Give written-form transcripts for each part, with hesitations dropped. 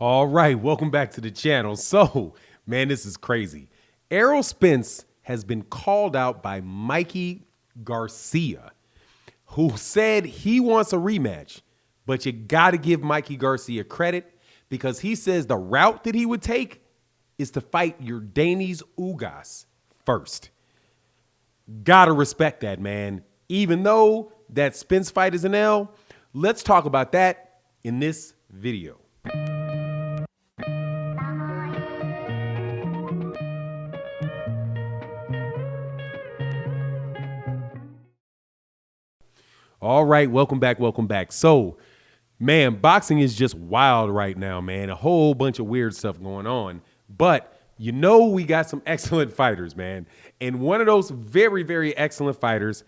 All right, welcome back to the channel. So, man, this is crazy. Errol Spence has been called out by Mikey Garcia, who said he wants a rematch, but you got to give Mikey Garcia credit because he says the route that he would take is to fight Yordenis Ugas first. Gotta respect that, man. Even though that Spence fight is an L, let's talk about that in this video. All right, welcome back, welcome back. So, man, boxing is just wild right now, man. A whole bunch of weird stuff going on. But you know we got some excellent fighters, man. And one of those very, very excellent fighters,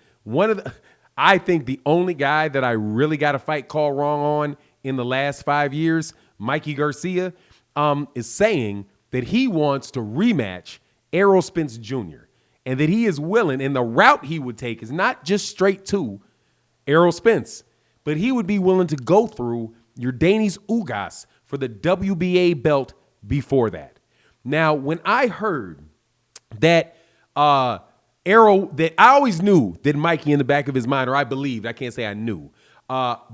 I think the only guy that I really got a fight call wrong on in the last 5 years, Mikey Garcia, is saying that he wants to rematch Errol Spence Jr. and that he is willing, and the route he would take is not just straight to Errol Spence, but he would be willing to go through Yordenis Ugas for the WBA belt before that. Now, when I heard that Errol, that I always knew that Mikey in the back of his mind, or I believed, I can't say I knew,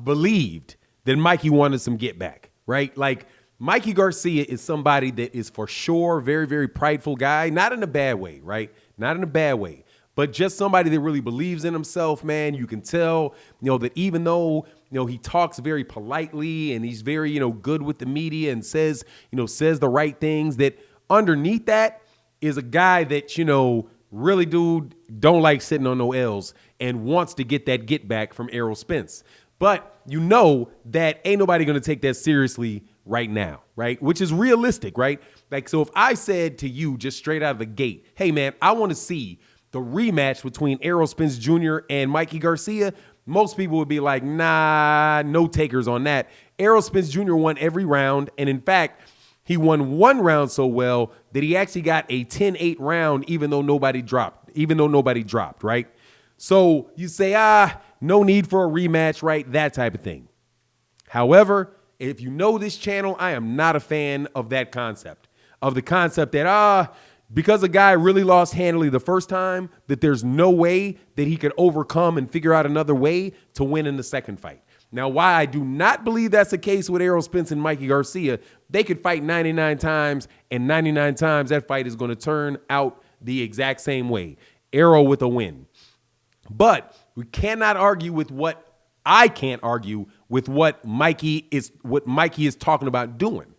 believed that Mikey wanted some get back, right? Like Mikey Garcia is somebody that is for sure very, very prideful guy, not in a bad way, right? Not in a bad way. But just somebody that really believes in himself, man. You can tell, that even though, he talks very politely and he's very, good with the media and says the right things, that underneath that is a guy that, really don't like sitting on no L's and wants to get that get back from Errol Spence. But that ain't nobody going to take that seriously right now, right? Which is realistic, right? Like, so if I said to you just straight out of the gate, hey, man, I want to see the rematch between Errol Spence Jr. and Mikey Garcia, most people would be like, nah, no takers on that. Errol Spence Jr. won every round. And in fact, he won one round so well that he actually got a 10-8 round, even though nobody dropped, right? So you say, no need for a rematch, right? That type of thing. However, if you know this channel, I am not a fan of that concept, of the concept that, because a guy really lost handily the first time, that there's no way that he could overcome and figure out another way to win in the second fight. Now, why I do not believe that's the case with Errol Spence and Mikey Garcia, they could fight 99 times, and 99 times that fight is going to turn out the exact same way. Errol with a win. But we cannot argue with I can't argue with what Mikey is talking about doing.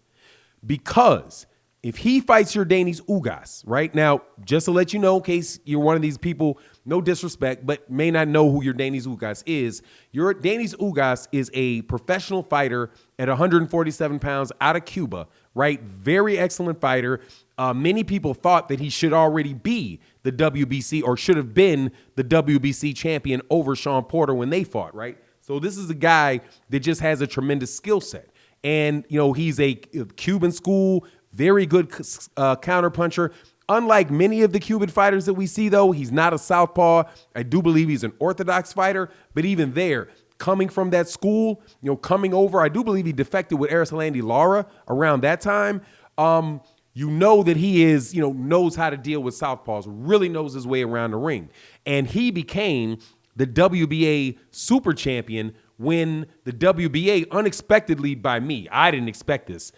Because if he fights Yordenis Ugas, right now, just to let you know, in case you're one of these people, no disrespect, but may not know who Yordenis Ugas is, Yordenis Ugas is a professional fighter at 147 pounds out of Cuba, right? Very excellent fighter. Many people thought that he should already be the WBC or should have been the WBC champion over Sean Porter when they fought, right? So this is a guy that just has a tremendous skill set. And, he's a Cuban school, very good counterpuncher. Unlike many of the Cuban fighters that we see, though, he's not a southpaw. I do believe he's an orthodox fighter. But even there, coming from that school, coming over, I do believe he defected with Arislandi Lara around that time. That he is, knows how to deal with southpaws, really knows his way around the ring. And he became the WBA super champion when the WBA, unexpectedly by me, I didn't expect this,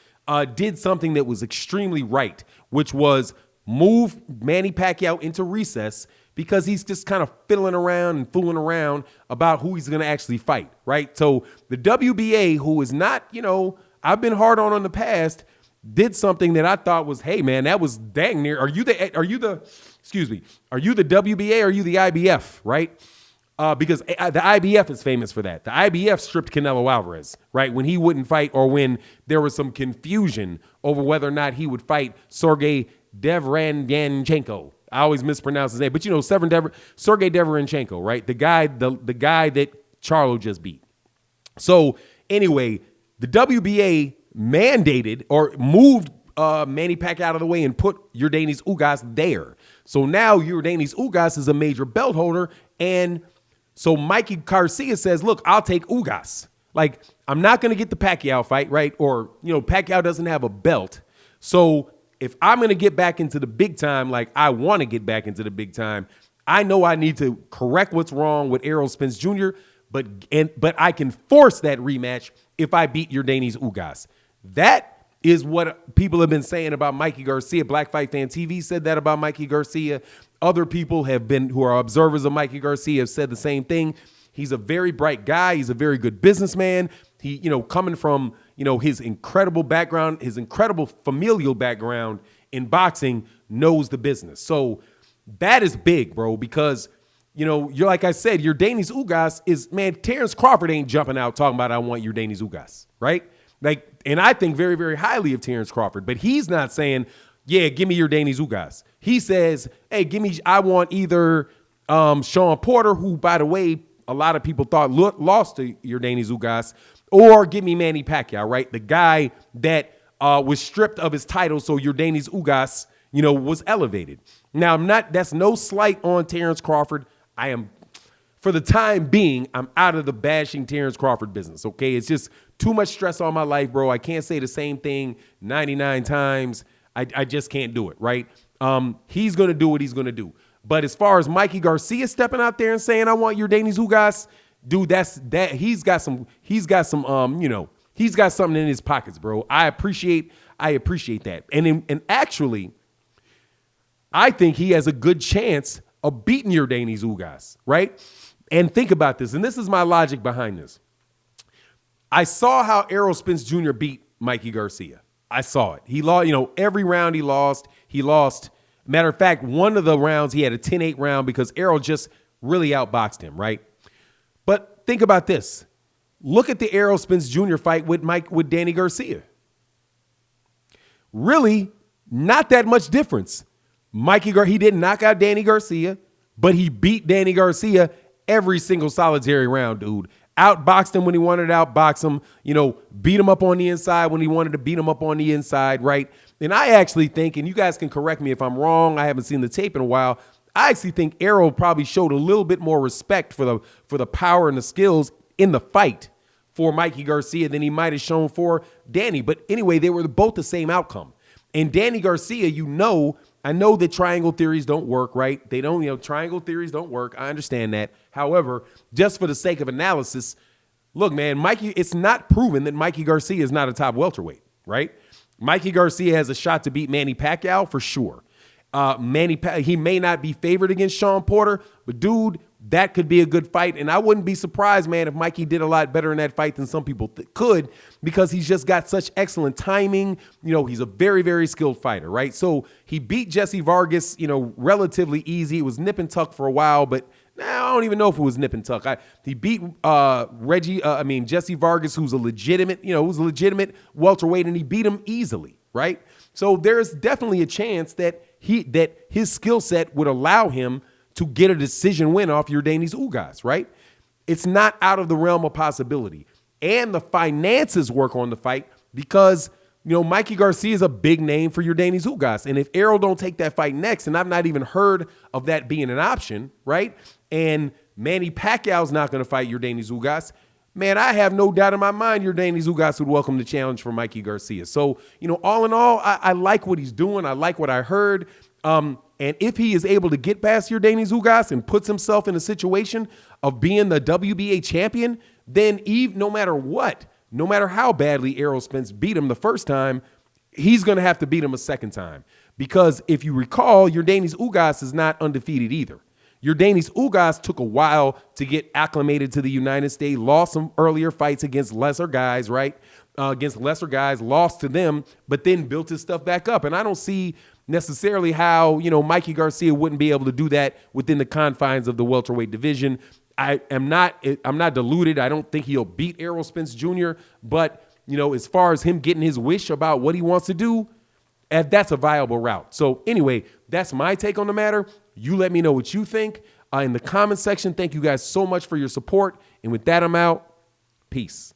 did something that was extremely right, which was move Manny Pacquiao into recess because he's just kind of fiddling around and fooling around about who he's going to actually fight, right? So the WBA, who is not, I've been hard on in the past, did something that I thought was, hey, man, that was dang near. Are you the WBA or are you the IBF, right? Because the IBF is famous for that. The IBF stripped Canelo Alvarez, right, when he wouldn't fight or when there was some confusion over whether or not he would fight Sergey Deverenchenko. I always mispronounce his name, but Sergey Deverenchenko, right? The guy that Charlo just beat. So anyway, the WBA mandated or moved Manny Pacquiao out of the way and put Yordenis Ugas there. So now Yordenis Ugas is a major belt holder, and so Mikey Garcia says, look, I'll take Ugas. Like, I'm not going to get the Pacquiao fight, right? Or, Pacquiao doesn't have a belt. So if I'm going to get back into the big time, like I want to get back into the big time, I know I need to correct what's wrong with Errol Spence Jr., but I can force that rematch if I beat Yordenis Ugas. That is what people have been saying about Mikey Garcia. Black Fight Fan TV said that about Mikey Garcia. Other people who are observers of Mikey Garcia have said the same thing. He's a very bright guy. He's a very good businessman. He, coming from, his incredible background, his incredible familial background in boxing, knows the business. So that is big, bro, because, you're like I said, Yordenis Ugas is, man, Terrence Crawford ain't jumping out talking about I want Yordenis Ugas, right? Like, and I think very, very highly of Terrence Crawford, but he's not saying, yeah, give me Yordenis Ugas. He says, hey, I want either Sean Porter, who, by the way, a lot of people thought lost to Yordenis Ugas, or give me Manny Pacquiao, right? The guy that was stripped of his title, so Yordenis Ugas, was elevated. Now, that's no slight on Terrence Crawford. I am, for the time being, I'm out of the bashing Terrence Crawford business, okay? It's just too much stress on my life, bro. I can't say the same thing 99 times. I just can't do it, right? He's going to do what he's going to do. But as far as Mikey Garcia stepping out there and saying, I want Yordenis Ugas, dude, he's got something in his pockets, bro. I appreciate that. And actually, I think he has a good chance of beating Yordenis Ugas, right? And think about this, and this is my logic behind this. I saw how Errol Spence Jr. beat Mikey Garcia. I saw it. He lost, every round he lost. Matter of fact, one of the rounds he had a 10-8 round because Errol just really outboxed him, right? But think about this. Look at the Errol Spence Jr. fight with Danny Garcia. Really, not that much difference. He didn't knock out Danny Garcia, but he beat Danny Garcia every single solitary round, dude. Outboxed him when he wanted to outbox him, beat him up on the inside when he wanted to beat him up on the inside, right? And I actually think, and you guys can correct me if I'm wrong, I haven't seen the tape in a while, I actually think Errol probably showed a little bit more respect for the power and the skills in the fight for Mikey Garcia than he might have shown for Danny. But anyway, they were both the same outcome. And Danny Garcia, I know that triangle theories don't work, right? They don't, triangle theories don't work. I understand that. However, just for the sake of analysis, look, man, it's not proven that Mikey Garcia is not a top welterweight, right? Mikey Garcia has a shot to beat Manny Pacquiao for sure. He may not be favored against Sean Porter, but dude, that could be a good fight. And I wouldn't be surprised, man, if Mikey did a lot better in that fight than some people could, because he's just got such excellent timing. He's a very, very skilled fighter, right? So he beat Jesse Vargas, relatively easy. It was nip and tuck for a while, but I don't even know if it was nip and tuck. He beat Jesse Vargas, who's a legitimate welterweight, and he beat him easily, right? So there's definitely a chance that his skill set would allow him to get a decision win off Yordenis Ugas, right? It's not out of the realm of possibility. And the finances work on the fight because, Mikey Garcia is a big name for Yordenis Ugas. And if Errol don't take that fight next, and I've not even heard of that being an option, right? And Manny Pacquiao's not going to fight Yordenis Ugas, man, I have no doubt in my mind Yordenis Ugas would welcome the challenge for Mikey Garcia. So, all in all, I like what he's doing. I like what I heard. And if he is able to get past Yordenis Ugas and puts himself in a situation of being the WBA champion, then no matter how badly Errol Spence beat him the first time, he's going to have to beat him a second time. Because if you recall, Yordenis Ugas is not undefeated either. Yordenis Ugas took a while to get acclimated to the United States, lost some earlier fights against lesser guys, right? Lost to them, but then built his stuff back up. And I don't see necessarily how, Mikey Garcia wouldn't be able to do that within the confines of the welterweight division. I'm not deluded. I don't think he'll beat Errol Spence Jr., but, as far as him getting his wish about what he wants to do, that's a viable route. So anyway, that's my take on the matter. You let me know what you think in the comment section. Thank you guys so much for your support. And with that, I'm out. Peace.